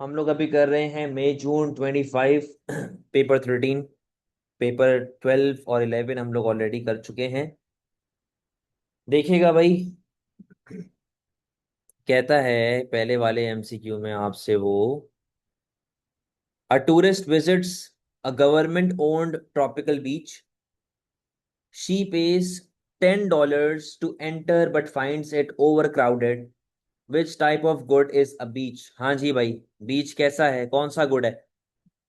हम लोग अभी कर रहे हैं मई जून 25 पेपर 13। पेपर 12 और 11 हम लोग ऑलरेडी कर चुके हैं। देखिएगा भाई, कहता है पहले वाले एमसीक्यू में आपसे वो, a tourist visits a government owned tropical beach, she pays $10 to enter but finds it overcrowded, which type of good is a beach. हाँ जी भाई, बीच कैसा है, कौन सा गुड है?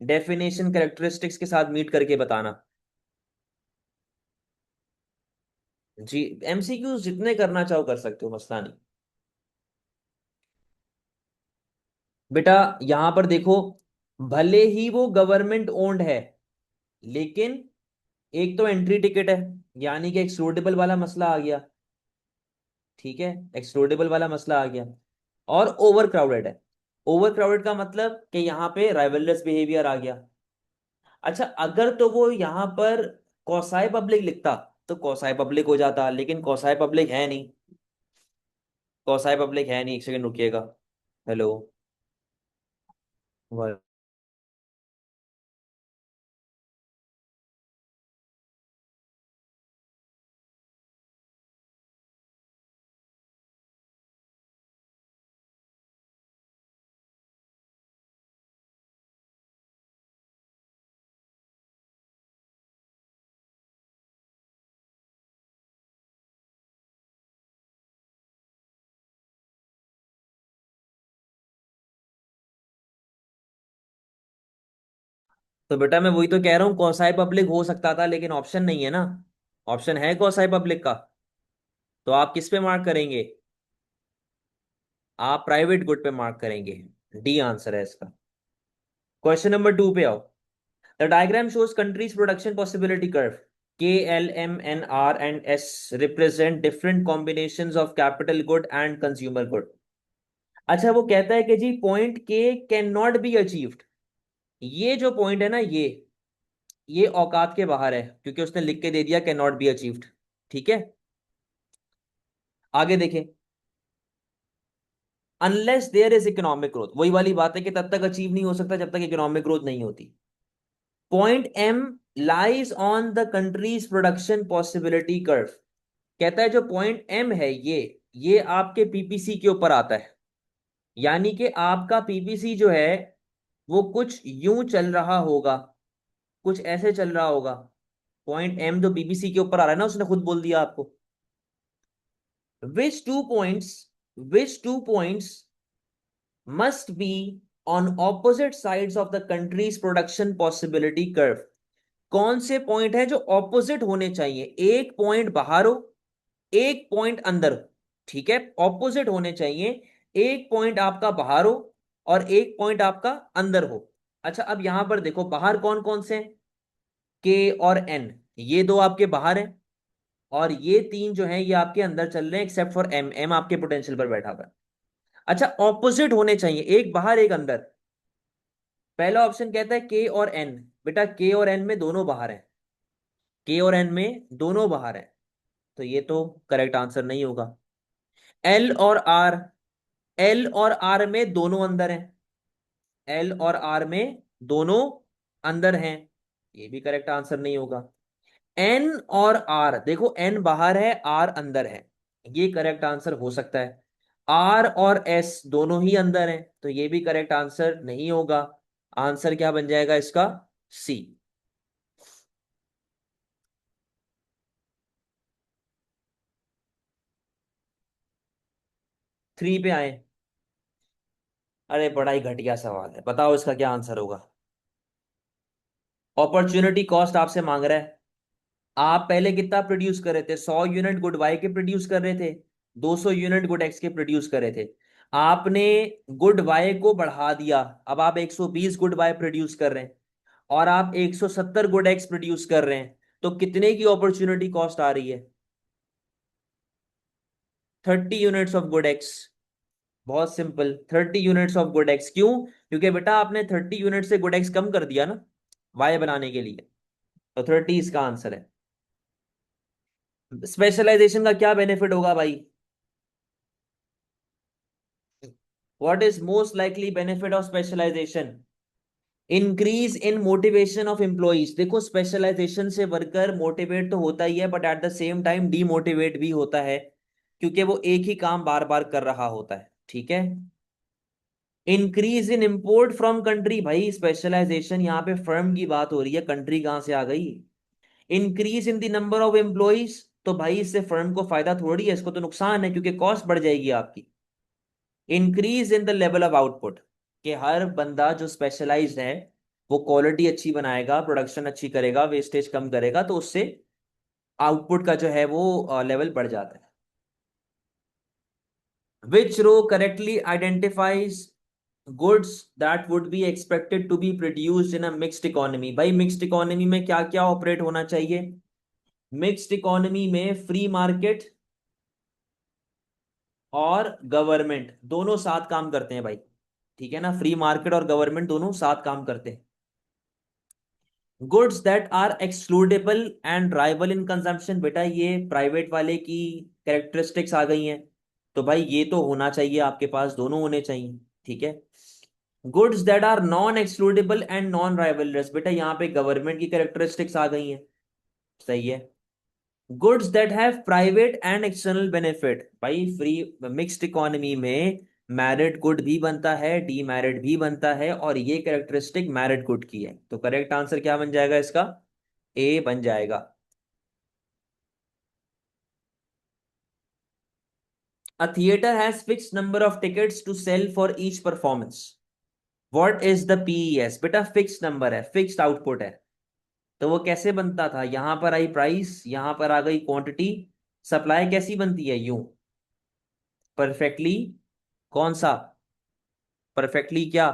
डेफिनेशन कैरेक्टरिस्टिक्स के साथ मीट करके बताना। जी, एमसीक्यूज जितने करना चाहो कर सकते हो, मसला नहीं। बेटा यहां पर देखो, भले ही वो गवर्नमेंट ओन्ड है, लेकिन एक तो एंट्री टिकट है, यानी कि एक्सक्लूडेबल वाला मसला आ गया। ठीक है, एक्सक्लूडेबल वाला मसला आ गया। और ओवर क्राउडेड है। ओवर क्राउडेड का मतलब कि यहाँ पे राइवलरस बिहेवियर आ गया। अच्छा, अगर तो वो यहाँ पर कौसाई पब्लिक लिखता तो कौसाई पब्लिक हो जाता, लेकिन कौसाई पब्लिक है नहीं। कौसाई पब्लिक है नहीं, एक सेकंड रुकिएगा। हेलो। तो बेटा मैं वही तो कह रहा हूँ, कौसाई पब्लिक हो सकता था, लेकिन ऑप्शन नहीं है ना। ऑप्शन है कौसाई पब्लिक का। तो आप किस पे मार्क करेंगे? आप प्राइवेट गुड पे मार्क करेंगे। डी आंसर है इसका। क्वेश्चन नंबर 2 पे आओ। The diagram shows countries production possibility curve. KLMNR and S represent different combinations of capital good and consumer good. अच्छा, वो कहता है कि जी पॉइंट के कैन नॉट बी अचीव्ड। ये जो पॉइंट है ना, ये औकात के बाहर है, क्योंकि उसने लिख के दे दिया कैन नॉट बी अचीव्ड। ठीक है, आगे देखें। Unless there is economic growth, वही वाली बात है कि तब तक अचीव नहीं हो सकता जब तक इकोनॉमिक ग्रोथ नहीं होती। Point M lies on the country's production possibility curve. कहता है जो पॉइंट एम है, ये आपके पीपीसी के ऊपर आता है। यानी कि आपका पीपीसी जो है वो कुछ यूं चल रहा होगा, कुछ ऐसे चल रहा होगा। पॉइंट एम जो पीपीसी के ऊपर आ रहा है ना, उसने खुद बोल दिया आपको। Which two points which two points must be on opposite sides of the country's production possibility curve। कौन से पॉइंट है जो ऑपोजिट होने चाहिए? एक पॉइंट बाहर हो, एक पॉइंट अंदर हो। ठीक है, ऑपोजिट होने चाहिए। एक पॉइंट आपका बाहर हो और एक पॉइंट आपका अंदर हो। अच्छा, अब यहां पर देखो बाहर कौन कौन से हैं। के और एन, ये दो आपके बाहर हैं, और ये तीन जो हैं ये आपके अंदर चल रहे हैं, एक्सेप्ट फॉर एम। एम आपके पोटेंशियल पर बैठा हुआ है। अच्छा, ऑपोजिट होने चाहिए, एक बाहर एक अंदर। पहला ऑप्शन कहता है के और एन। बेटा के और एन में दोनों बाहर हैं, के और एन में दोनों बाहर हैं, तो ये तो करेक्ट आंसर नहीं होगा। एल और आर, एल और आर में दोनों अंदर हैं, एल और आर में दोनों अंदर हैं, ये भी करेक्ट आंसर नहीं होगा। एन और आर, देखो एन बाहर है आर अंदर है, ये करेक्ट आंसर हो सकता है। आर और एस दोनों ही अंदर हैं, तो ये भी करेक्ट आंसर नहीं होगा। आंसर क्या बन जाएगा इसका? सी। 3 पे आए। अरे बड़ा ही घटिया सवाल है, बताओ इसका क्या आंसर होगा। अपॉर्चुनिटी कॉस्ट आपसे मांग रहा है। आप पहले कितना प्रोड्यूस कर रहे थे? 100 यूनिट गुड वाई के प्रोड्यूस कर रहे थे, 200 यूनिट गुड एक्स के प्रोड्यूस कर रहे थे। आपने गुड वाई को बढ़ा दिया, अब आप 120 गुड वाई प्रोड्यूस कर रहे हैं, और आप 170 गुड एक्स प्रोड्यूस कर रहे हैं। तो कितने की अपॉर्चुनिटी कॉस्ट आ रही है? 30 यूनिट्स ऑफ गुड एक्स। बहुत simple, 30 units of good x. क्यों? क्योंकि बेटा आपने 30 यूनिट से गुड एक्स कम कर दिया ना वाई बनाने के लिए, तो 30 इसका आंसर है। स्पेशलाइजेशन का क्या बेनिफिट होगा भाई? What is most likely benefit of specialization? Increase in motivation of employees. देखो स्पेशलाइजेशन से वर्कर मोटिवेट तो होता ही है, but at the same time demotivate भी होता है, क्योंकि वो एक ही काम बार बार कर रहा होता है। ठीक है। Increase in import from country. भाई स्पेशलाइजेशन यहाँ पे फर्म की बात हो रही है, कंट्री कहां से आ गई? Increase in the number of employees. तो भाई इससे फर्म को फायदा थोड़ी है, इसको तो नुकसान है, क्योंकि कॉस्ट बढ़ जाएगी आपकी। Increase in the level of output, कि हर बंदा जो स्पेशलाइज्ड है वो क्वालिटी अच्छी बनाएगा, प्रोडक्शन अच्छी करेगा, वेस्टेज कम करेगा, तो उससे आउटपुट का जो है वो लेवल बढ़ जाता है। Which row correctly identifies goods that would be expected to be produced in a mixed economy? भाई मिक्स्ड इकोनॉमी में क्या क्या ऑपरेट होना चाहिए? मिक्स्ड इकोनॉमी में फ्री मार्केट और गवर्नमेंट दोनों साथ काम करते हैं भाई। ठीक है ना, फ्री मार्केट और गवर्नमेंट दोनों साथ काम करते हैं। Goods that are excludable and rival in consumption. बेटा ये प्राइवेट वाले की कैरेक्टरिस्टिक्स आ गई हैं, तो भाई ये तो होना चाहिए आपके पास, दोनों होने चाहिए। ठीक है। Goods that are non excludable and non rivalrous. बेटा यहाँ पे गवर्नमेंट की कैरेक्टरिस्टिक्स आ गई हैं। सही है। Goods that have private and external benefit. भाई फ्री मिक्स्ड इकोनॉमी में मैरिड गुड भी बनता है, डीमैरिड भी बनता है, और ये कैरेक्टरिस्टिक मैरिड गुड की है, तो करेक्ट आंसर क्या बन जाएगा इसका? ए बन जाएगा। A theatre has fixed number of tickets to sell for each performance. What is the PES? बेटा फिक्स्ड नंबर है, फिक्स्ड आउटपुट है। तो वो कैसे बनता था? यहां पर आई प्राइस, यहां पर आ गई क्वांटिटी। सप्लाई कैसी बनती है? यूं, परफेक्टली। कौन सा? परफेक्टली क्या?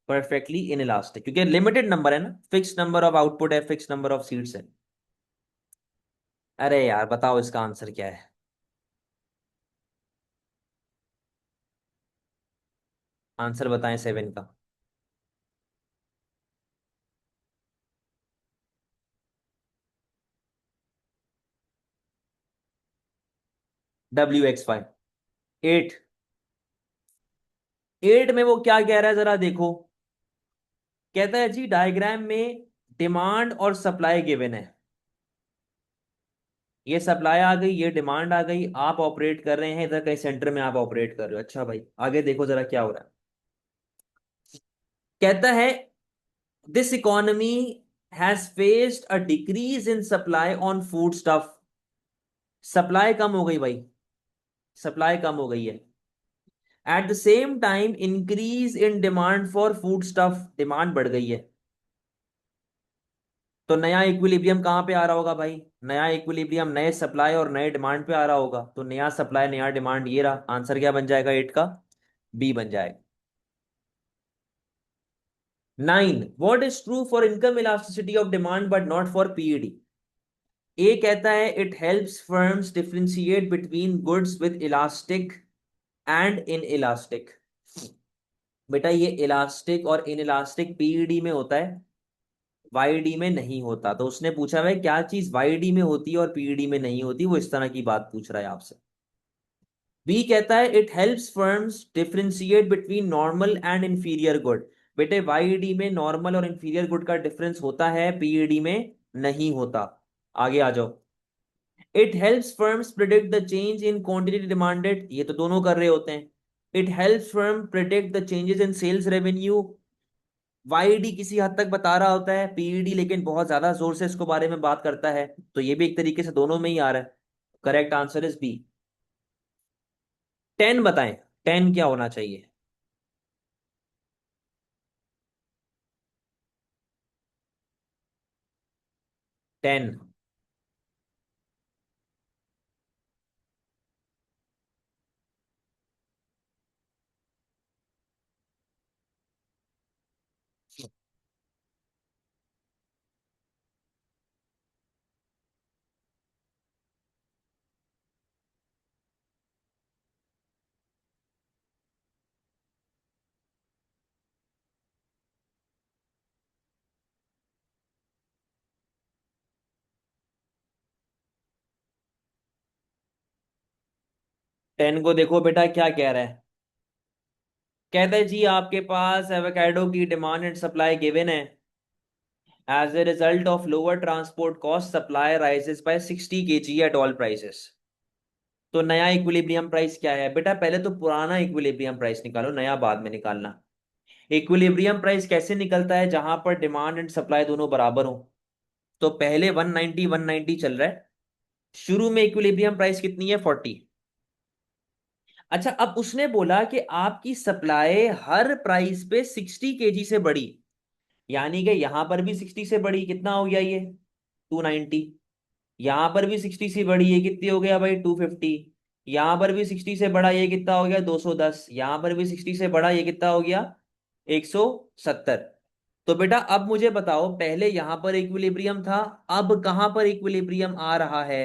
परफेक्टली इन इलास्टिक, क्योंकि लिमिटेड नंबर है ना, फिक्स नंबर ऑफ आउटपुट है, फिक्स नंबर ऑफ सीट्स है। अरे यार बताओ इसका आंसर क्या है? आंसर बताएं सेवन का। WX5। एट। एट में वो क्या कह रहा है जरा देखो। कहता है जी डायग्राम में डिमांड और सप्लाई गिवन है। ये सप्लाई आ गई, ये डिमांड आ गई, आप ऑपरेट कर रहे हैं इधर कहीं सेंटर में, आप ऑपरेट कर रहे हो। अच्छा भाई आगे देखो जरा क्या हो रहा है। कहता है this economy has faced a decrease in supply on food stuff. Supply कम हो गई भाई, सप्लाई कम हो गई है। At the same time increase in demand for food stuff, demand बढ़ गई है। तो नया इक्विलिब्रियम कहाँ पे आ रहा होगा भाई? नया इक्विलिब्रियम नए सप्लाई और नए डिमांड पे आ रहा होगा, तो नया सप्लाई नया डिमांड, ये रहा आंसर। क्या बन जाएगा एट का? बी बन जाएगा। Nine, what is true for income elasticity of demand but not for PED? A कहता है it helps firms differentiate between goods with elastic and inelastic. बेटा ये इलास्टिक और इन इलास्टिक पीईडी में होता है, वाईडी में नहीं होता। तो उसने पूछा है क्या चीज वाईडी में होती है और पीईडी में नहीं होती, वो इस तरह की बात पूछ रहा है आपसे। बी कहता है it helps firms differentiate between normal and inferior good. बेटे वाईडी में नॉर्मल और इंफीरियर गुड का डिफरेंस होता है, पीईडी में नहीं होता। आगे आ जाओ। It helps firms predict the change in quantity demanded, ये तो दोनों कर रहे होते हैं। It helps firm predict the changes in sales revenue. Why D किसी हद तक बता रहा होता है, पीईडी लेकिन बहुत ज्यादा जोर से इसको बारे में बात करता है, तो ये भी एक तरीके से दोनों में ही आ रहा है। Correct answer is B. Ten बताएं, टेन क्या होना चाहिए? टेन। टेन को देखो बेटा क्या कह रहा है। कहते हैं जी आपके पास एवोकाडो की डिमांड एंड सप्लाई गिवन है। As a result of lower transport cost supply rises by 60 kg at all prices. तो नया इक्विलिब्रियम प्राइस क्या है बेटा? पहले तो पुराना इक्विलिब्रियम प्राइस निकालो, नया बाद में निकालना। इक्विलिब्रियम प्राइस कैसे निकलता है? जहां पर डिमांड एंड सप्लाई दोनों बराबर हो। तो पहले 190 चल रहा है, शुरू में इक्विलिब्रियम प्राइस कितनी है? 40। अच्छा, अब उसने बोला कि आपकी सप्लाई हर प्राइस पे 60 kg से बड़ी, यानी कि यहां पर भी 60 से बड़ी, कितना हो गया ये? 290। यहां पर भी 60 से बड़ी, ये कितनी हो गया भाई? 250। यहां पर भी 60 से बड़ा, ये कितना हो गया? 210। यहां पर भी 60 से बड़ा, ये कितना हो गया? 170। तो बेटा अब मुझे बताओ, पहले यहां पर इक्विलिब्रियम था, अब कहां पर इक्विलिब्रियम आ रहा है?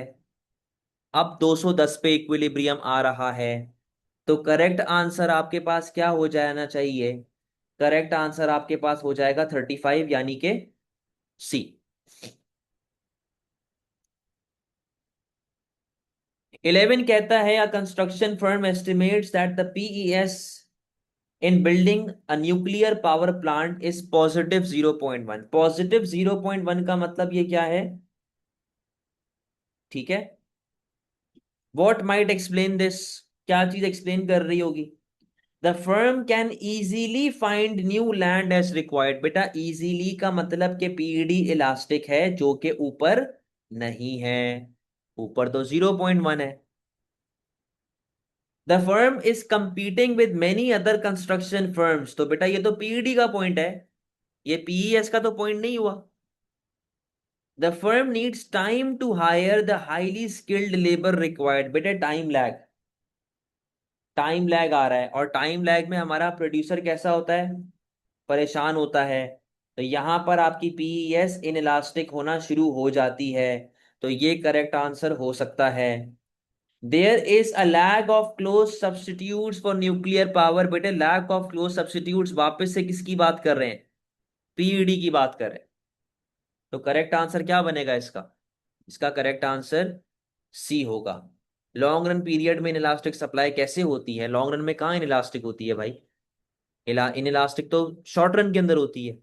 अब 210 पे इक्विलिब्रियम आ रहा है। तो करेक्ट आंसर आपके पास क्या हो जाना चाहिए? करेक्ट आंसर आपके पास हो जाएगा 35, यानी कि सी। 11 कहता है a construction firm estimates that the PES in building a nuclear power plant is positive 0.1। Positive 0.1 का मतलब ये क्या है? ठीक है, व्हाट माइट एक्सप्लेन दिस? क्या चीज एक्सप्लेन कर रही होगी? The firm can easily find new land as required. बेटा इजीली का मतलब कि पीईडी इलास्टिक है, जो कि ऊपर नहीं है। ऊपर तो 0.1 है। The firm is competing with many other construction firms. तो बेटा ये तो पीईडी का पॉइंट है, ये पीईएस का तो पॉइंट नहीं हुआ। The firm needs time to hire the highly skilled labour required. बेटा टाइम लैग, टाइम लैग आ रहा है, और टाइम लैग में हमारा प्रोड्यूसर कैसा होता है? परेशान होता है। तो यहां पर आपकी पीईएस इन इलास्टिक होना शुरू हो जाती है। तो ये करेक्ट आंसर हो सकता है। There is a lag of close substitutes for nuclear power. बेटे लैग ऑफ क्लोज सब्स्टिट्यूट्स वापस से किसकी बात कर रहे हैं? पीईडी की बात कर रहे हैं। तो करेक्ट आंसर क्या बनेगा इसका? इसका करेक्ट आंसर सी होगा। लॉन्ग रन पीरियड में इनइलास्टिक सप्लाई कैसे होती है? लॉन्ग रन में कहाँ इनइलास्टिक होती है भाई? इनइलास्टिक तो शॉर्ट रन के अंदर होती है।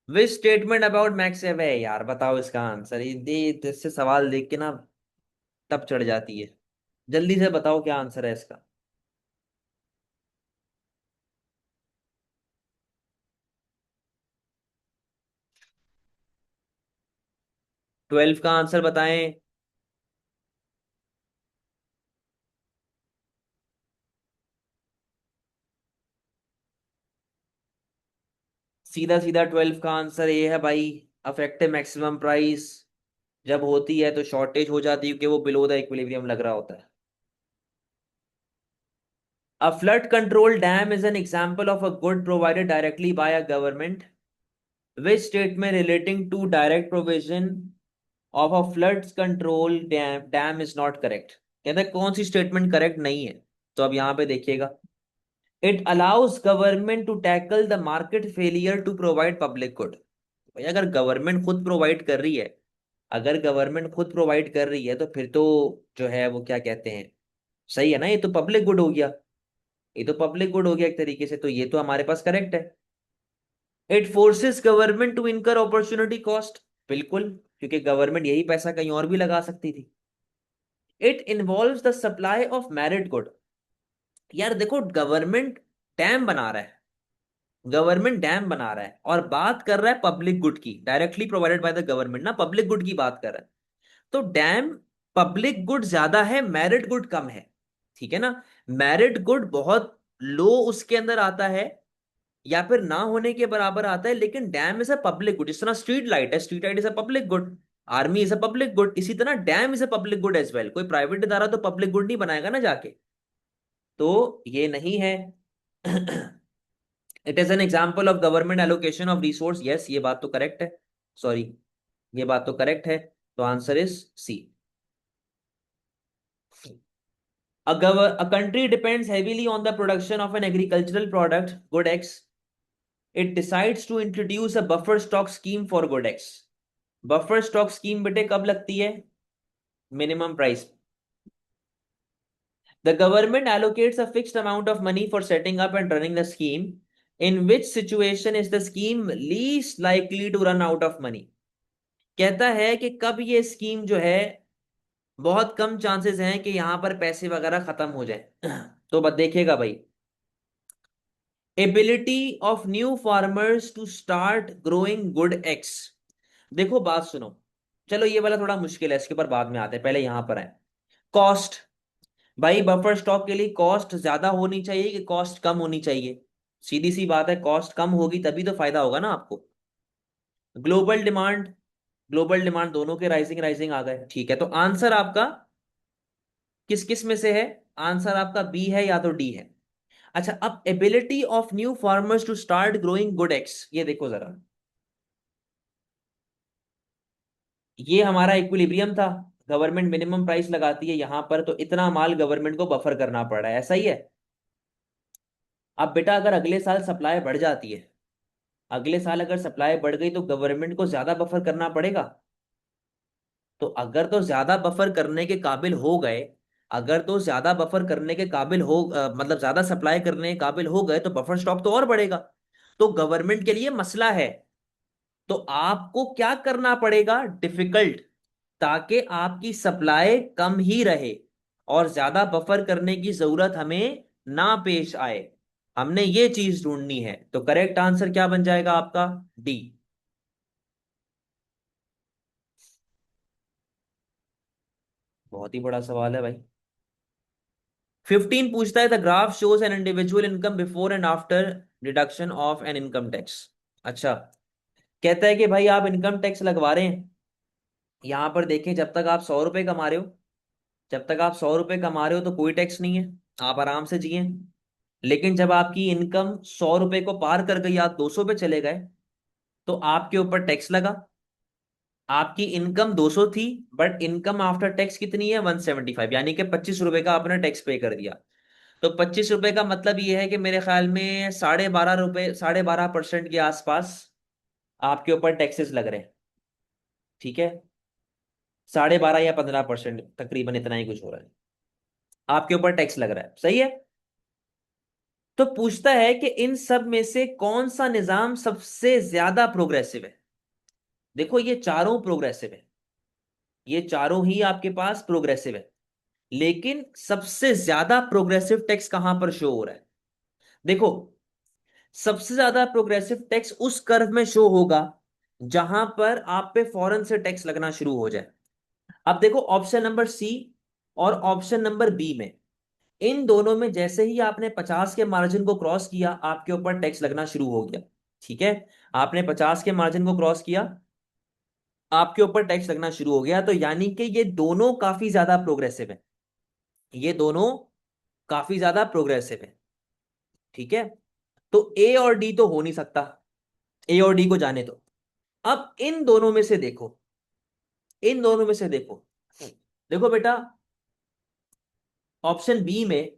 विच स्टेटमेंट अबाउट मैक्सवेल है यार? बताओ इसका आंसर। इससे सवाल देख के ना तब चढ़ जाती है। जल्दी से बताओ क्या आंसर है इसका। 12 का आंसर बताएं। सीधा सीधा 12 का आंसर ये है भाई, अफेक्टिव मैक्सिमम प्राइस जब होती है तो शॉर्टेज हो जाती है, क्योंकि वो बिलो द इक्विलिब्रियम लग रहा होता है। A flood control dam is an example of a good provided directly by a government. Which statement relating to direct provision of a flood control dam is not correct? कहता है कौन सी statement correct नहीं है? तो अब यहां पे देखिएगा, it allows government to tackle the market failure to provide public good. भाई अगर गवर्नमेंट खुद प्रोवाइड कर रही है, अगर गवर्नमेंट खुद प्रोवाइड कर रही है तो फिर तो जो है वो क्या कहते हैं, सही है ना? ये तो पब्लिक गुड हो गया, ये तो पब्लिक गुड हो गया एक तरीके से, तो ये तो हमारे पास करेक्ट है। It forces government to incur opportunity cost. बिल्कुल, क्योंकि गवर्नमेंट यही पैसा कहीं और भी लगा सकती थी। It involves the supply of married good. यार देखो, गवर्नमेंट डैम बना रहा है, गवर्नमेंट डैम बना रहा है और बात कर रहा है पब्लिक गुड की, directly provided by the government ना, पब्लिक गुड की बात कर रहा है। तो डैम पब्लिक गुड ज्यादा है, मैरिड गुड कम है। ठीक है ना? मैरिड गुड बहुत लो उसके अंदर आता है, या फिर ना होने के बराबर आता है, लेकिन dam is a public good. जिस तरह स्ट्रीट लाइट है, street light is a public good, army is a public good, इसी तरह dam is a public good as well. कोई प्राइवेट इदारा तो पब्लिक गुड नहीं बनाएगा ना जाके। तो ये नहीं है। It is an example of government allocation of resource. Yes, ये बात तो करेक्ट है। सॉरी, ये बात तो करेक्ट है। तो answer is C. A country depends heavily on the production of an agricultural product, good X. It decides to introduce a buffer stock scheme for good X. Buffer stock scheme बेटे कब लगती है? Minimum price. The government allocates a fixed amount of money for setting up and running the scheme. In which situation is the scheme least likely to run out of money? कहता है कि कब ये scheme जो है बहुत कम chances हैं कि यहां पर पैसे वगैरह खत्म हो जाए। तो बस देखिएगा भाई, ability of new farmers to start growing good eggs. देखो बात सुनो, चलो ये वाला थोड़ा मुश्किल है, इसके ऊपर बाद में आते हैं, पहले यहां पर है कॉस्ट। भाई बफर स्टॉक के लिए कॉस्ट ज्यादा होनी चाहिए कि कॉस्ट कम होनी चाहिए? सीधी सी बात है, कॉस्ट कम होगी तभी तो फायदा होगा ना आपको। ग्लोबल डिमांड, ग्लोबल डिमांड दोनों के राइजिंग राइजिंग आ गए, ठीक है, तो आंसर आपका किस किस में से है? आंसर आपका बी है या तो डी है। अच्छा, अब ability of new farmers to start growing good eggs, ये देखो जरा, ये हमारा इक्विलिब्रियम था, गवर्नमेंट मिनिमम प्राइस लगाती है यहां पर, तो इतना माल गवर्नमेंट को बफर करना पड़ रहा है, ऐसा ही है। अब बेटा अगर अगले साल सप्लाई बढ़ जाती है, अगले साल अगर सप्लाई बढ़ गई तो गवर्नमेंट को ज्यादा बफर करना पड़ेगा। तो अगर तो ज्यादा बफर करने के काबिल हो गए, अगर तो ज्यादा बफर करने के काबिल हो मतलब ज्यादा सप्लाई करने के काबिल हो गए, तो बफर स्टॉक तो और बढ़ेगा, तो गवर्नमेंट के लिए मसला है। तो आपको क्या करना पड़ेगा डिफिकल्ट, ताकि आपकी सप्लाई कम ही रहे और ज्यादा बफर करने की जरूरत हमें ना पेश आए, हमने ये चीज ढूंढनी है। तो करेक्ट आंसर क्या बन जाएगा आपका? डी। बहुत ही बड़ा सवाल है भाई। 15 पूछता है the graph shows an individual income before and after deduction of an income tax. अच्छा, कहता है कि भाई आप इनकम टैक्स लगवा रहे हैं, यहां पर देखें, जब तक आप 100 रुपए कमा रहे हो, जब तक आप 100 रुपए कमा रहे हो तो कोई टैक्स नहीं है, आप आराम से जिए। लेकिन जब आपकी इनकम 100 रुपए को पार कर गई, आप 200 पे चले गए, तो आपके ऊपर टैक्स लगा। आपकी इनकम 200 थी, बट इनकम आफ्टर टैक्स कितनी है? 175, यानी कि 25 रुपए का आपने टैक्स पे कर दिया। तो 25 रुपए का मतलब ये है कि मेरे ख्याल में 12.5 रुपए, 12.5% के आसपास आपके ऊपर टैक्सेस लग रहे हैं, ठीक है, 12.5 या 15%, तकरीबन इतना ही कुछ हो रहा है, आपके ऊपर टैक्स लग रहा है, सही है। तो पूछता है कि इन सब में से कौन सा निजाम सबसे ज्यादा प्रोग्रेसिव है? देखो ये चारों प्रोग्रेसिव है, ये चारों ही आपके पास प्रोग्रेसिव है, लेकिन सबसे ज्यादा प्रोग्रेसिव टैक्स कहां पर शो हो रहा है? देखो, सबसे ज्यादा प्रोग्रेसिव टैक्स उस कर्व में शो होगा जहां पर आप पे फौरन से टैक्स लगना शुरू हो जाए। अब देखो ऑप्शन नंबर सी और ऑप्शन नंबर बी में, इन दोनों में जैसे ही आपने 50 के मार्जिन को क्रॉस किया, आपके ऊपर टैक्स लगना शुरू हो गया, ठीक है, आपने 50 के मार्जिन को क्रॉस किया, आपके ऊपर टैक्स लगना शुरू हो गया, तो यानी कि ये दोनों काफी ज्यादा प्रोग्रेसिव है, ये दोनों काफी ज्यादा प्रोग्रेसिव है, ठीक है। तो ए और डी तो हो नहीं सकता, ए और डी को जाने दो। अब इन दोनों में से देखो, इन दोनों में से देखो, देखो बेटा, ऑप्शन बी में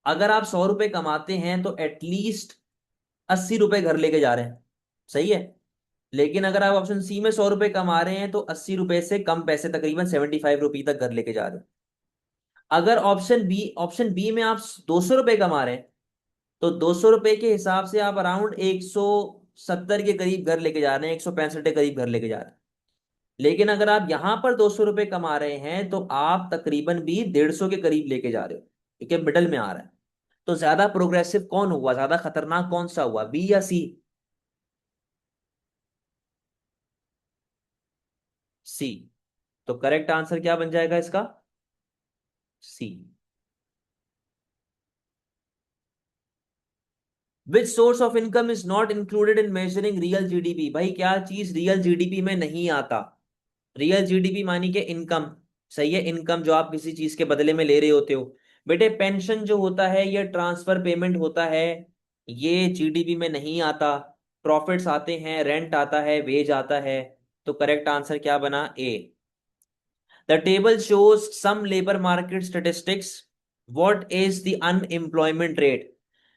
अगर आप 100 रुपए कमाते हैं तो एटलीस्ट 80 रुपए घर लेके जा रहे हैं, सही है। लेकिन अगर आप ऑप्शन सी में 100 रुपए कमा रहे हैं तो 80 रुपए से कम पैसे, तकरीबन 75 रुपए तक घर लेके जा रहे हैं। अगर ऑप्शन बी में आप 200 रुपए कमा रहे हैं, तो 200 रुपए के हिसाब से आप अराउंड 170 के करीब घर लेके जा रहे हैं, 165 के करीब घर लेके जा रहे हैं। लेकिन अगर आप यहां पर 200 रुपए कमा रहे हैं तो आप तकरीबन भी 150 के करीब लेके जा रहे हो, ठीक है, मिडल में आ रहा है। तो ज्यादा प्रोग्रेसिव कौन हुआ, ज्यादा खतरनाक कौन सा हुआ, बी या सी? सी। तो करेक्ट आंसर क्या बन जाएगा इसका? C. Which source of income is not included in measuring real GDP? भाई क्या चीज रियल जीडीपी में नहीं आता? रियल जीडीपी मानी कि इनकम, सही है, इनकम जो आप किसी चीज के बदले में ले रहे होते हो। बेटे पेंशन जो होता है, ये ट्रांसफर पेमेंट होता है, ये जीडीपी में नहीं आता। प्रॉफिट्स आते हैं, रेंट आता है, वेज आता है। तो करेक्ट आंसर क्या बना? A. The table shows some labour market statistics, what is the unemployment rate?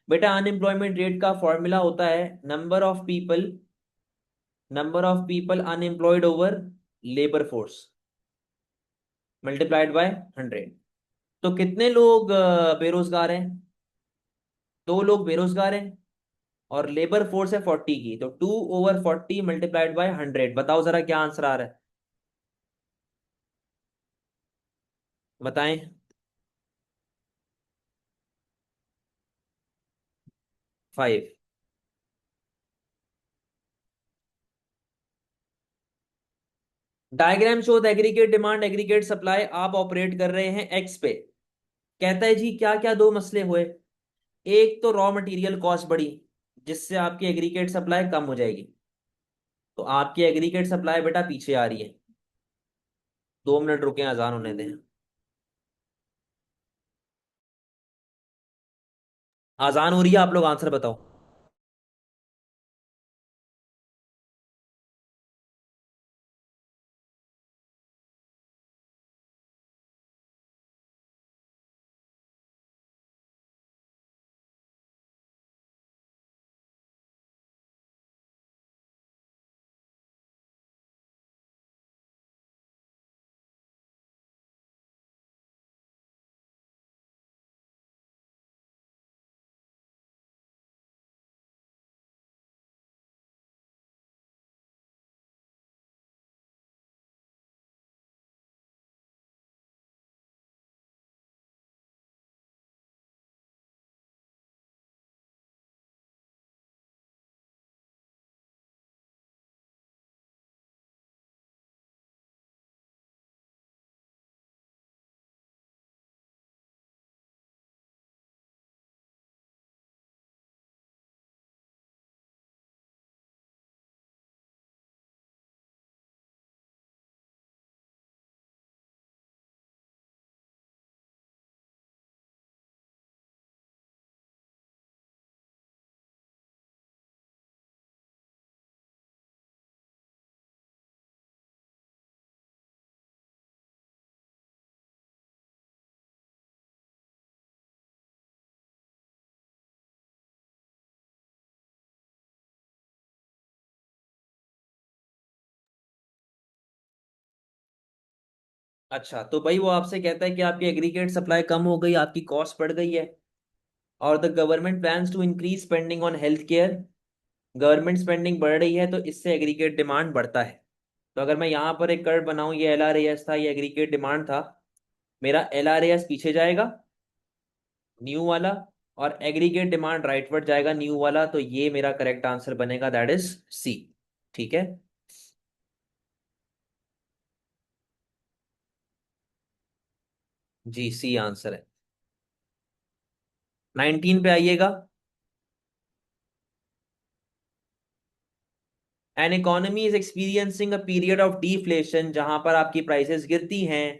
बेटा अनएम्प्लॉयमेंट रेट का फॉर्मूला होता है number of people unemployed over labour force multiplied by 100। तो कितने लोग बेरोजगार हैं? 2 लोग बेरोजगार हैं, और लेबर फोर्स है 40 की, तो 2/40 मल्टीप्लाइड बाय 100। बताओ जरा क्या आंसर आ रहा है, बताएं। 5। Diagram shows aggregate demand aggregate supply, आप ऑपरेट कर रहे हैं एक्स पे। कहता है जी क्या क्या दो मसले हुए। एक तो रॉ मटेरियल कॉस्ट बढ़ी, जिससे आपकी एग्रीगेट सप्लाई कम हो जाएगी। तो आपकी एग्रीगेट सप्लाई बेटा पीछे आ रही है। 2 मिनट रुके, अजान होने दें। अजान हो रही है, आप लोग आंसर बताओ। अच्छा, तो भाई वो आपसे कहता है कि आपकी एग्रीगेट सप्लाई कम हो गई, आपकी कॉस्ट बढ़ गई है, और the government plans to increase spending on health care. Government spending बढ़ रही है, तो इससे एग्रीगेट डिमांड बढ़ता है। तो अगर मैं यहाँ पर एक कर्व बनाऊं, ये LRAS था, ये एग्रीगेट डिमांड था, मेरा LRAS पीछे जाएगा, न्यू वाला, और एग्रीगेट डिमांड राइटवर्ड जाएगा, न्यू वाला। तो ये मेरा करेक्ट आंसर बनेगा, दैट इज सी। ठीक है। जी, सी आंसर है। 19 पे आइएगा। An economy is experiencing a period of deflation, जहां पर आपकी प्राइसेस गिरती हैं।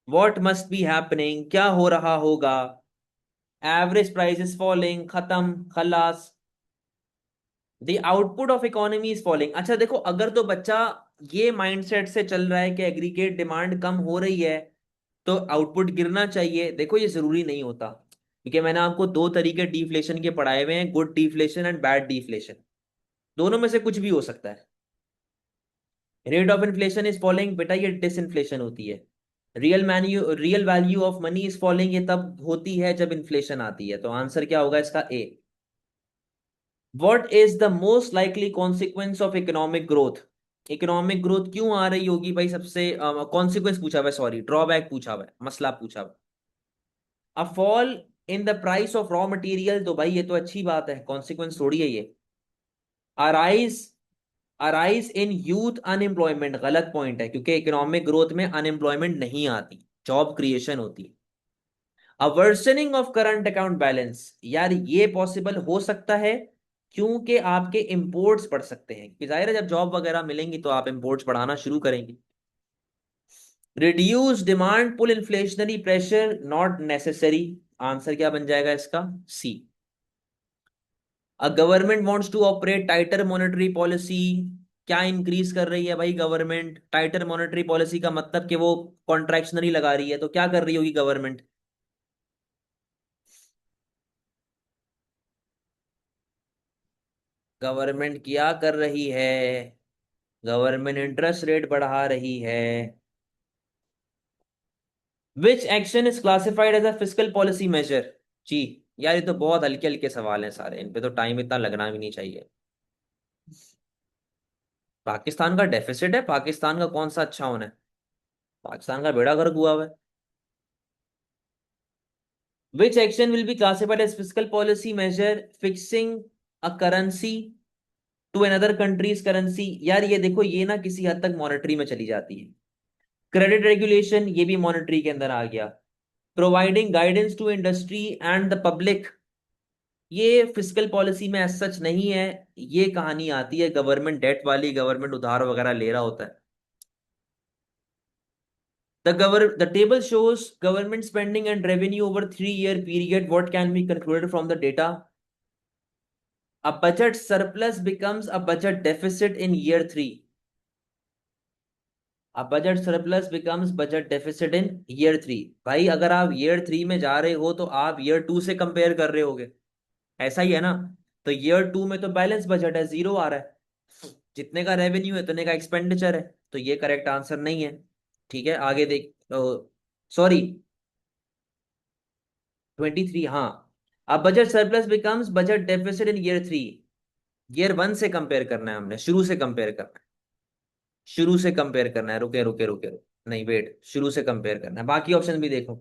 व्हाट मस्ट बी हैपनिंग, क्या हो रहा होगा? एवरेज प्राइस इज फॉलिंग, खत्म, खलास। The output of economy is falling. अच्छा देखो, अगर तो बच्चा ये माइंडसेट से चल रहा है कि एग्रीगेट डिमांड कम हो रही है, तो आउटपुट गिरना चाहिए। देखो ये जरूरी नहीं होता, क्योंकि मैंने आपको 2 तरीके डिफ्लेशन के पढ़ाए हुए हैं, good deflation and bad deflation. दोनों में से कुछ भी हो सकता है। Rate of inflation is following, बेटा ये डिसइंफ्लेशन होती है। Real value of money is following, ये तब होती है जब इन्फ्लेशन आती है। तो आंसर क्या होगा इसका, A. What is the most likely consequence of economic growth? Economic growth क्यों आ रही होगी भाई? सबसे कॉन्सिक्वेंस पूछा हुआ है, सॉरी, ड्रॉबैक पूछा हुआ है, मसला पूछा हुआ है। A fall in the price of raw material, तो भाई ये तो अच्छी बात है, कॉन्सिक्वेंस थोड़ी है ये। Arise arise in youth unemployment, गलत पॉइंट है, क्योंकि इकोनॉमिक ग्रोथ में अनएम्प्लॉयमेंट नहीं आती, जॉब क्रिएशन होती है। A worsening of current account balance, यार ये पॉसिबल हो सकता है, क्योंकि आपके इंपोर्ट्स बढ़ सकते हैं, कि जाहिर है जब जॉब वगैरह मिलेंगी तो आप इंपोर्ट्स बढ़ाना शुरू करेंगे। Reduce demand pull inflationary pressure, not necessary. Answer क्या बन जाएगा इसका, C. A government wants to operate tighter monetary policy, क्या इंक्रीज कर रही है भाई गवर्नमेंट? टाइटर मॉनेटरी पॉलिसी का मतलब कि वो कॉन्ट्रैक्शनरी लगा रही है, तो क्या कर रही होगी गवर्नमेंट? गवर्नमेंट क्या कर रही है? गवर्नमेंट इंटरेस्ट रेट बढ़ा रही है। Which action is classified as a fiscal policy measure? जी यार, ये तो बहुत हल्के हल्के सवाल हैं सारे, इन पे तो टाइम इतना लगना भी नहीं चाहिए। पाकिस्तान का डेफिसिट है, पाकिस्तान का कौन सा अच्छा होना है? पाकिस्तान का बेड़ा गर्क हुआ हुआ है। Which action will be classified as fiscal policy measure fixing a currency to another country's currency? यार ये देखो, ये ना किसी हद तक मॉनेटरी में चली जाती है। क्रेडिट रेगुलेशन, ये भी मॉनेटरी के अंदर आ गया। Providing guidance to industry and the public, ये फिस्कल पॉलिसी में एज सच नहीं है। ये कहानी आती है गवर्नमेंट डेट वाली, गवर्नमेंट उधार वगैरह ले रहा होता है। The table shows government spending and revenue over 3-year period. What can be concluded from the data? A budget surplus becomes a budget deficit in year 3. A budget surplus becomes budget deficit in year 3. भाई अगर आप year 3 में जा रहे हो तो आप year 2 से कंपेयर कर रहे होगे, ऐसा ही है ना? तो ईयर 2 में तो बैलेंस बजट है, जीरो आ रहा है। जितने का रेवेन्यू है उतने का एक्सपेंडिचर है, तो ये करेक्ट आंसर नहीं है। ठीक है, आगे देख। सॉरी, 23, हाँ। अब budget surplus becomes budget deficit in year 3। Year 1 से कंपेयर करना है, हमने शुरू से कंपेयर करना है। शुरू से कंपेयर करना है, रुके रुके रुके रुके, नहीं वेट, शुरू से कंपेयर करना है। बाकी ऑप्शन भी देखो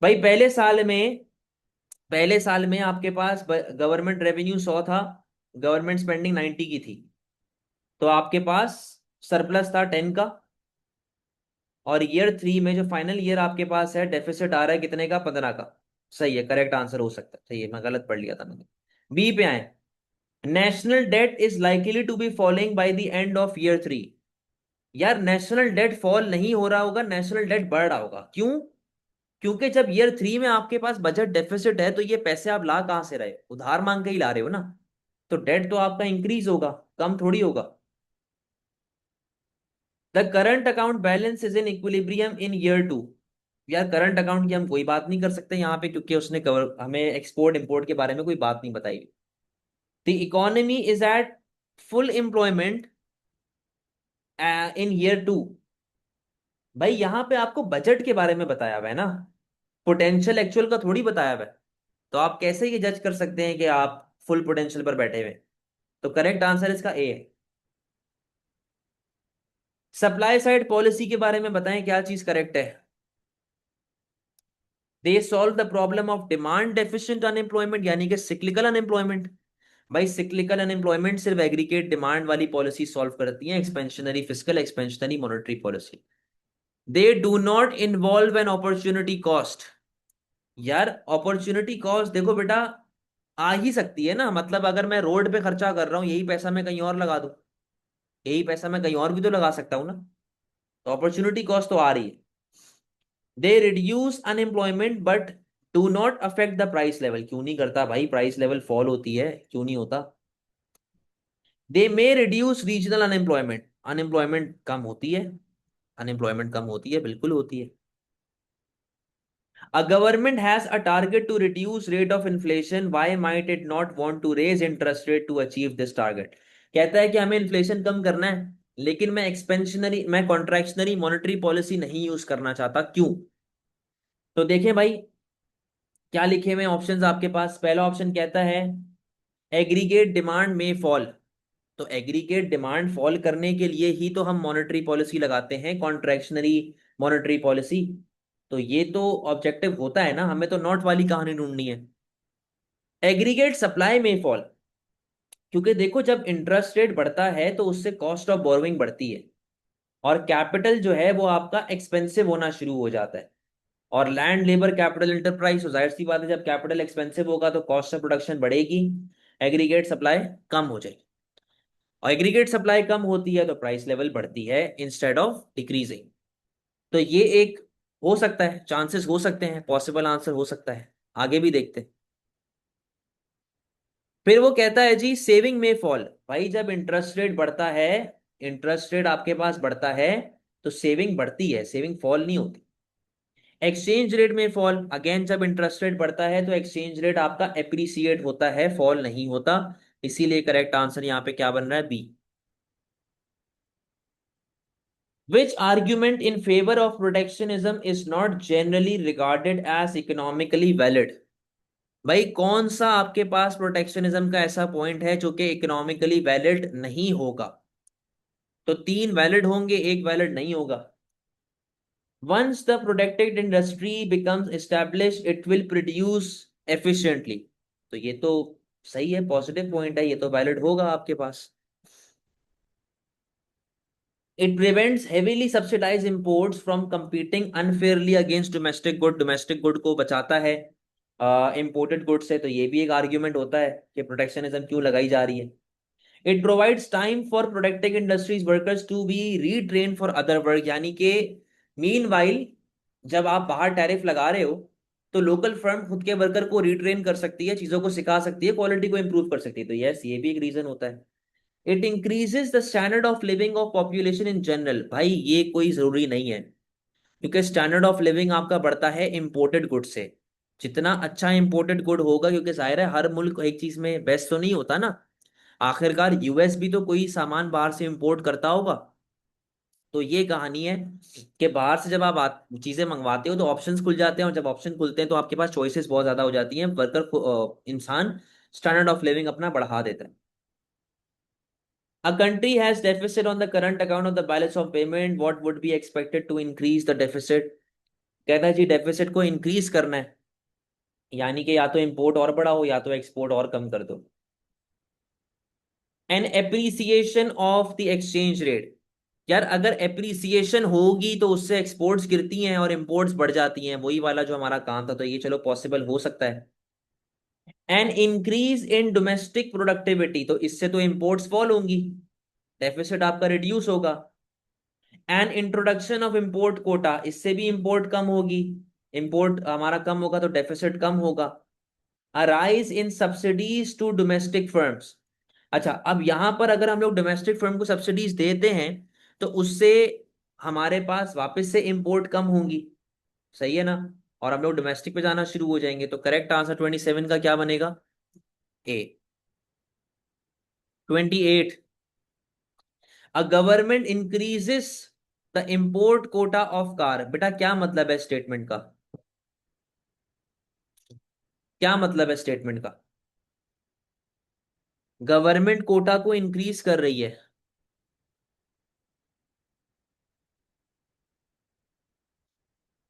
भाई। पहले साल में आपके पास गवर्नमेंट रेवेन्यू 100 था, गवर्नमेंट स्पेंडिंग 90 की थी, तो आपके पास सरप्लस था 10 का। और ईयर 3 में जो फाइनल ईयर आपके पास है, डेफिसिट आ रहा है कितने का? 15 का। सही है, करेक्ट आंसर हो सकता है। सही है, मैं गलत पढ़ लिया था मैंने। बी पे आए। National debt is likely to be following by the end of year 3। यार नेशनल डेट फॉल नहीं हो रहा होगा, नेशनल डेट बढ़ रहा होगा। क्यों? क्योंकि जब ईयर 3 में आपके पास बजट डेफिसिट है, तो ये पैसे आप ला कहां से रहे? उधार मांग के ही ला रहे हो ना। तो डेट तो आपका इंक्रीज होगा, कम थोड़ी होगा। The current account balance is in equilibrium in year 2। यार करंट अकाउंट की हम कोई बात नहीं कर सकते यहाँ पे, क्योंकि उसने कवर हमें एक्सपोर्ट इंपोर्ट के बारे में कोई बात नहीं बताई। The economy is at full employment in year 2। भाई यहाँ पे आपको बजट के बारे में बताया हुआ है ना, पोटेंशियल एक्चुअल का थोड़ी बताया हुआ है। तो आप कैसे ये जज कर सकते हैं कि आप फुल पोटेंशियल पर बैठे हुए हैं? तो करेक्ट आंसर इसका ए है। सप्लाई साइड पॉलिसी के बारे में बताएं, क्या चीज करेक्ट है? They solve the problem of demand deficient unemployment, यानी कि सिक्लिकल अनएम्प्लॉयमेंट। भाई सिक्लिकल अनएम्प्लॉयमेंट सिर्फ एग्रीगेट डिमांड वाली पॉलिसी सॉल्व करती है, expansionary fiscal, expansionary monetary policy. They do not involve an opportunity cost. यार अपॉर्चुनिटी कॉस्ट देखो बेटा, आ ही सकती है ना। मतलब अगर मैं रोड पे खर्चा कर रहा हूँ, यही पैसा मैं कहीं और लगा दूं, यही पैसा मैं कहीं और भी तो लगा सकता हूँ ना। तो अपॉर्चुनिटी कॉस्ट तो आ रही है। They reduce unemployment but do not affect the price level. क्यों नहीं करता भाई? प्राइस लेवल फॉल होती है, क्यों नहीं होता? They may reduce regional unemployment, unemployment कम होती है, अनएम्प्लॉयमेंट कम होती है, बिल्कुल होती है। A government has a target to reduce rate of inflation. Why might it not want to raise interest rate to achieve this target? कहता है कि हमें इन्फ्लेशन कम करना है, लेकिन मैं कॉन्ट्रैक्शनरी मॉनेटरी पॉलिसी नहीं यूज करना चाहता। क्यों? तो देखें भाई, क्या लिखे हुए ऑप्शंस आपके पास। पहला ऑप्शन कहता है एग्रीगेट डिमांड में फॉल। तो एग्रीगेट डिमांड फॉल करने के लिए ही तो हम मॉनेटरी पॉलिसी लगाते हैं, कॉन्ट्रैक्शनरी मॉनेटरी पॉलिसी। तो ये तो ऑब्जेक्टिव होता है ना, हमें तो नॉट वाली कहानी ढूंढनी है। एग्रीगेट सप्लाई में फॉल, क्योंकि देखो जब इंटरेस्ट रेट बढ़ता है तो उससे कॉस्ट ऑफ बोरोइंग बढ़ती है, और कैपिटल जो है वो आपका एक्सपेंसिव होना शुरू हो जाता है। और लैंड लेबर कैपिटल इंटरप्राइज, तो जाहिर सी बात है जब कैपिटल एक्सपेंसिव होगा तो कॉस्ट ऑफ प्रोडक्शन बढ़ेगी, एग्रीगेट सप्लाई कम हो जाएगी। और एग्रीगेट सप्लाई कम होती है तो प्राइस लेवल बढ़ती है इंस्टेड ऑफ डिक्रीजिंग। तो ये एक हो सकता है, चांसेस हो सकते हैं, पॉसिबल आंसर हो सकता है। आगे भी देखते हैं। फिर वो कहता है जी सेविंग में फॉल। भाई जब इंटरेस्ट रेट बढ़ता है, इंटरेस्ट रेट आपके पास बढ़ता है, तो सेविंग बढ़ती है, सेविंग फॉल नहीं होती। एक्सचेंज रेट में फॉल, अगेन जब इंटरेस्ट रेट बढ़ता है तो एक्सचेंज रेट आपका एप्रिसिएट होता है, फॉल नहीं होता। इसीलिए करेक्ट आंसर यहाँ पे क्या बन रहा है? B. Which argument in favor of protectionism is not generally regarded as economically valid? भाई कौन सा आपके पास प्रोटेक्शनिज्म का ऐसा पॉइंट है जो कि इकोनॉमिकली वैलिड नहीं होगा? तो तीन वैलिड होंगे, एक वैलिड नहीं होगा। Once the protected industry becomes established, it will produce efficiently. तो ये तो सही है, पॉजिटिव पॉइंट है, ये तो वैलिड होगा आपके पास। It prevents heavily subsidized imports from competing unfairly against domestic good. Domestic good को बचाता है इंपोर्टेड गुड से। तो ये भी एक आर्ग्यूमेंट होता है कि प्रोटेक्शनिज्म क्यों लगाई जा रही है। It provides time for protecting industries workers to be retrain for other work, यानी कि मीनवाइल जब आप बाहर टैरिफ लगा रहे हो तो लोकल फर्म खुद के वर्कर को रिट्रेन कर सकती है, चीजों को सिखा सकती है, क्वालिटी को इंप्रूव कर सकती है। तो यस, ये भी एक रीजन होता है। It increases the standard of living of population in general. भाई ये कोई जरूरी नहीं है, क्योंकि स्टैंडर्ड ऑफ लिविंग आपका बढ़ता है इंपोर्टेड गुड से। जितना अच्छा इंपोर्टेड गुड होगा, क्योंकि जाहिर है हर मुल्क एक चीज में बेस्ट तो नहीं होता ना, आखिरकार यूएस भी तो कोई सामान बाहर से इंपोर्ट करता होगा। तो ये कहानी है कि बाहर से जब आप चीजें मंगवाते हो तो ऑप्शंस खुल जाते हैं, और जब ऑप्शन खुलते हैं तो आपके पास चॉइसेस बहुत ज्यादा हो जाती हैं, वर्कर इंसान स्टैंडर्ड ऑफ लिविंग अपना बढ़ा देता है। A country has deficit on the current account of the balance of payment. What would be expected to increase the deficit? कहता है जी डेफिसिट को इंक्रीज करना है, यानी कि या तो इंपोर्ट और बढ़ाओ या तो एक्सपोर्ट और कम कर दो। An appreciation of the exchange rate. यार अगर एप्रिसिएशन होगी तो उससे एक्सपोर्ट्स गिरती हैं और इंपोर्ट्स बढ़ जाती हैं, वही वाला जो हमारा काम था। तो ये चलो पॉसिबल हो सकता है। N increase in domestic productivity, तो इससे तो इंपोर्ट्स फॉल होंगी, डेफिसिट आपका रिड्यूस होगा। An introduction of import Kota, इससे भी इंपोर्ट कम होगी, इंपोर्ट हमारा कम होगा तो डेफिसिट कम होगा। A rise in subsidies to domestic firms. अच्छा, अब यहां पर अगर हम लोग डोमेस्टिक फर्म को सब्सिडीज देते हैं तो उससे हमारे पास वापस से इंपोर्ट कम होंगी, सही है ना, और हम लोग डोमेस्टिक पे जाना शुरू हो जाएंगे। तो करेक्ट आंसर 27 का क्या बनेगा? ए। 28, a government increases the import Kota of car. बेटा क्या मतलब है स्टेटमेंट का? क्या मतलब है स्टेटमेंट का? गवर्नमेंट कोटा को इंक्रीज कर रही है।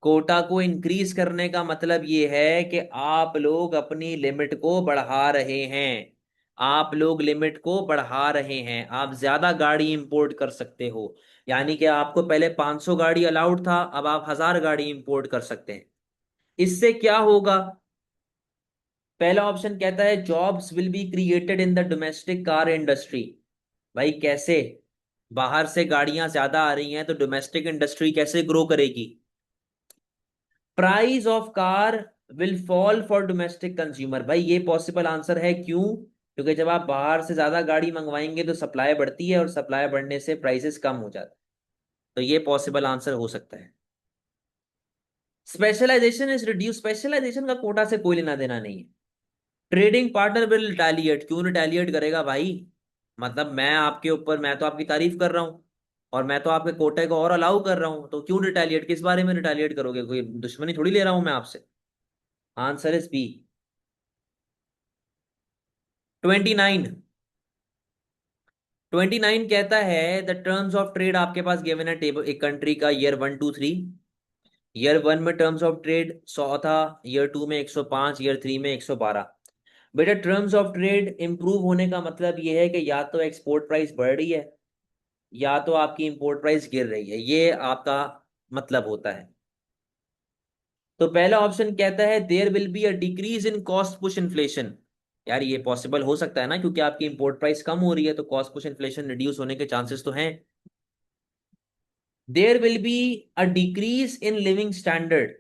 कोटा को इंक्रीज करने का मतलब ये है कि आप लोग अपनी लिमिट को बढ़ा रहे हैं। आप लोग लिमिट को बढ़ा रहे हैं, आप ज्यादा गाड़ी इंपोर्ट कर सकते हो। यानी कि आपको पहले 500 गाड़ी अलाउड था, अब आप 1000 गाड़ी इंपोर्ट कर सकते हैं। इससे क्या होगा? पहला ऑप्शन कहता है jobs will be created in the domestic car industry. भाई कैसे? बाहर से गाड़ियां ज्यादा आ रही हैं तो डोमेस्टिक इंडस्ट्री कैसे ग्रो करेगी? Price of car will fall for domestic consumer. भाई ये पॉसिबल आंसर है, क्यों? क्योंकि जब आप बाहर से ज्यादा गाड़ी मंगवाएंगे तो सप्लाई बढ़ती है, और सप्लाई बढ़ने से प्राइसेस कम हो जाते हैं। तो ये पॉसिबल आंसर हो सकता है। Specialisation is reduce. स्पेशलाइजेशन का कोटा से कोई लेना देना नहीं है। Trading partner will retaliate. क्यों रिटेलिएट करेगा भाई? मतलब मैं आपके ऊपर, मैं तो आपकी तारीफ कर रहा हूं और मैं तो आपके कोटे को और अलाउ कर रहा हूं, तो क्यों रिटेलिएट? किस बारे में रिटेलिएट करोगे? कोई दुश्मनी थोड़ी ले रहा हूं मैं आपसे। Answer is B. 29, 29 कहता है द टर्म्स ऑफ ट्रेड आपके पास गिवन है टेबल एक कंट्री का, ईयर 1 2 3। ईयर 1 में टर्म्स ऑफ ट्रेड 100 था, ईयर 2 में 105, ईयर 3 में 112। बेटा टर्म्स ऑफ ट्रेड इंप्रूव होने का मतलब ये है कि या तो एक्सपोर्ट प्राइस बढ़ रही है या तो आपकी इंपोर्ट प्राइस गिर रही है, ये आपका मतलब होता है। तो पहला ऑप्शन कहता है there will be a decrease in cost push inflation. यार ये पॉसिबल हो सकता है ना, क्योंकि आपकी इंपोर्ट प्राइस कम हो रही है तो कॉस्ट पुश इन्फ्लेशन रिड्यूस होने के चांसेस तो हैं। There will be a decrease in living standard.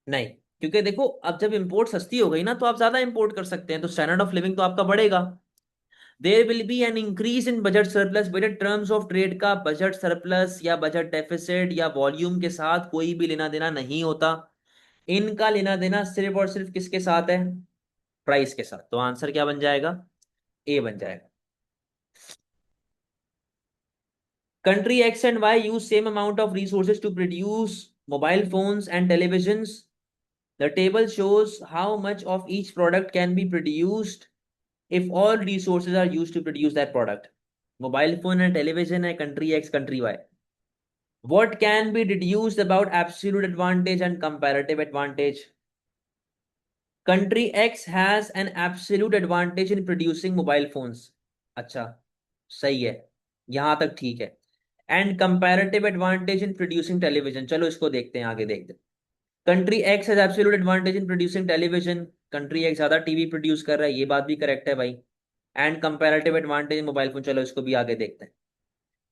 नहीं, क्योंकि देखो अब जब इंपोर्ट सस्ती हो गई ना तो आप ज्यादा इंपोर्ट कर सकते हैं, तो स्टैंडर्ड ऑफ लिविंग तो आपका बढ़ेगा। There will be an increase in budget surplus. बेटे टर्म्स ऑफ ट्रेड का बजट सरप्लस या बजट डेफिसिट या वॉल्यूम के साथ कोई भी लेना देना नहीं होता। इनका लेना देना सिर्फ और सिर्फ किसके साथ है? प्राइस के साथ। तो आंसर क्या बन जाएगा? ए बन जाएगा। Country X and Y use same amount of resources to produce mobile phones and televisions. The table shows how much of each product can be produced if all resources are used to produce that product. Mobile phone and television है country X, country Y. What can be deduced about absolute advantage and comparative advantage? Country X has an absolute advantage in producing mobile phones. अच्छा, सही है, यहां तक ठीक है. And comparative advantage in producing television, चलो इसको देखते हैं, आगे देखते हैं. Country X has absolute advantage in producing television. Country X ज्यादा टीवी प्रोड्यूस कर रहा है, ये बात भी करेक्ट है भाई. And comparative advantage in mobile phone, चलो इसको भी आगे देखते हैं.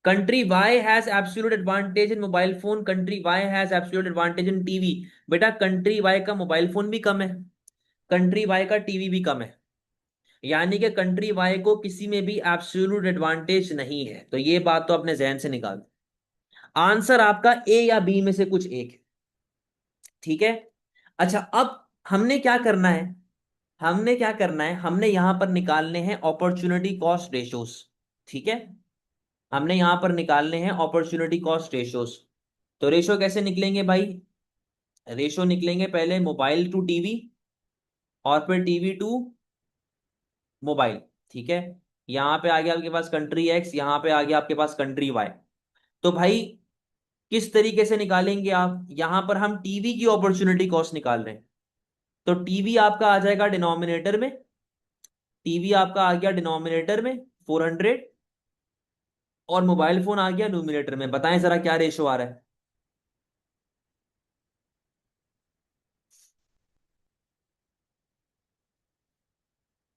Country Y has absolute advantage in mobile phone, country Y has absolute advantage in TV. बेटा कंट्री वाई का मोबाइल फोन भी कम है, कंट्री वाई का टीवी भी कम है, यानी कि कंट्री वाई को किसी में भी एब्सोल्यूट एडवांटेज नहीं है. तो ये बात तो अपने जहन से निकाल दो. आंसर आपका ए या बी में से कुछ एक है. ठीक है. अच्छा, अब हमने क्या करना है, हमने क्या करना है, हमने यहां पर निकालने हैं अपॉर्चुनिटी कॉस्ट रेशियोज. ठीक है, हमने यहां पर निकालने हैं अपॉर्चुनिटी कॉस्ट रेशियोज. तो रेशियो कैसे निकलेंगे भाई? रेशियो निकलेंगे पहले मोबाइल टू टीवी और फिर टीवी टू मोबाइल. ठीक है, यहां पे आ गया आपके पास कंट्री एक्स, यहां पे आ गया आपके पास कंट्री वाई. तो भाई किस तरीके से निकालेंगे आप? यहां पर हम टीवी की अपॉर्चुनिटी कॉस्ट निकाल रहे हैं. तो टीवी आपका आ जाएगा डिनोमिनेटर में, टीवी आपका आ गया डिनोमिनेटर में 400, और मोबाइल फोन आ गया न्यूमिनेटर में. बताएं जरा क्या रेशो आ रहा है?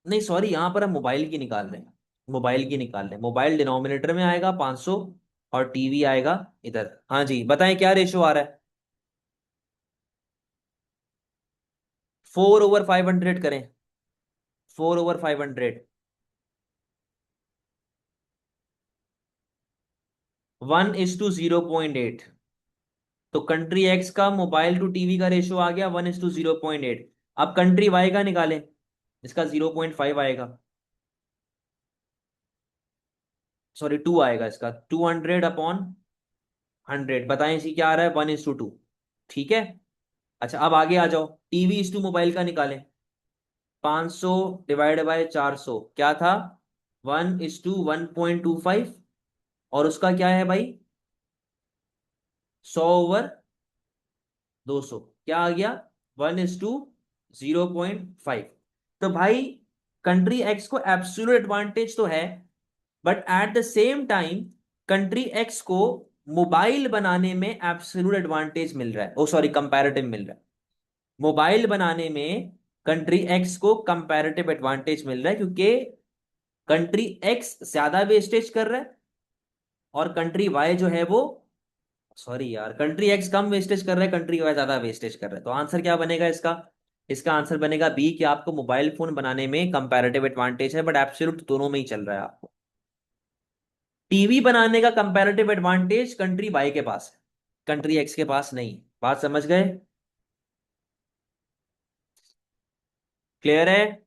नहीं सॉरी, यहां पर हम मोबाइल की निकाल रहे हैं, मोबाइल की निकाल रहे हैं. मोबाइल डिनोमिनेटर में आएगा 500 और टीवी आएगा इधर. हाँ जी, बताएं क्या रेशो आ रहा है? 4/500 करें, 4/500. 1:0.8. तो कंट्री एक्स का मोबाइल टू टीवी का रेशो आ गया 1:0.8. अब कंट्री वाई का निकालें, इसका 0.5 आएगा, सॉरी 2 आएगा इसका. 200/100. बताएं इसी क्या आ रहा है? 1:2. ठीक है. अच्छा, अब आगे आ जाओ, टीवी इस टू मोबाइल का निकालें. 500 / 400 क्या था? 1:1.25. और उसका क्या है भाई? 100/200. क्या आ गया? 1:0.5. तो भाई कंट्री एक्स को एब्सोल्यूट एडवांटेज तो है, but at the same time country x को मोबाइल बनाने में एब्सोल्यूट एडवांटेज मिल रहा है, ओ सॉरी कंपैरेटिव मिल रहा है. मोबाइल बनाने में कंट्री एक्स को कंपैरेटिव एडवांटेज मिल रहा है, क्योंकि कंट्री एक्स ज्यादा वेस्टेज कर रहा है और कंट्री वाई जो है वो, सॉरी यार, कंट्री एक्स कम वेस्टेज कर रहा है, कंट्री वाई ज्यादा वेस्टेज कर रहा है. तो आंसर क्या बनेगा इसका? इसका आंसर बनेगा बी, कि आपको मोबाइल फोन बनाने में कंपैरेटिव एडवांटेज है, बट एब्सोल्यूट दोनों में ही चल रहा है आपको. टीवी बनाने का कंपैरेटिव एडवांटेज कंट्री वाई के पास है, कंट्री एक्स के पास नहीं. बात समझ गए? क्लियर है?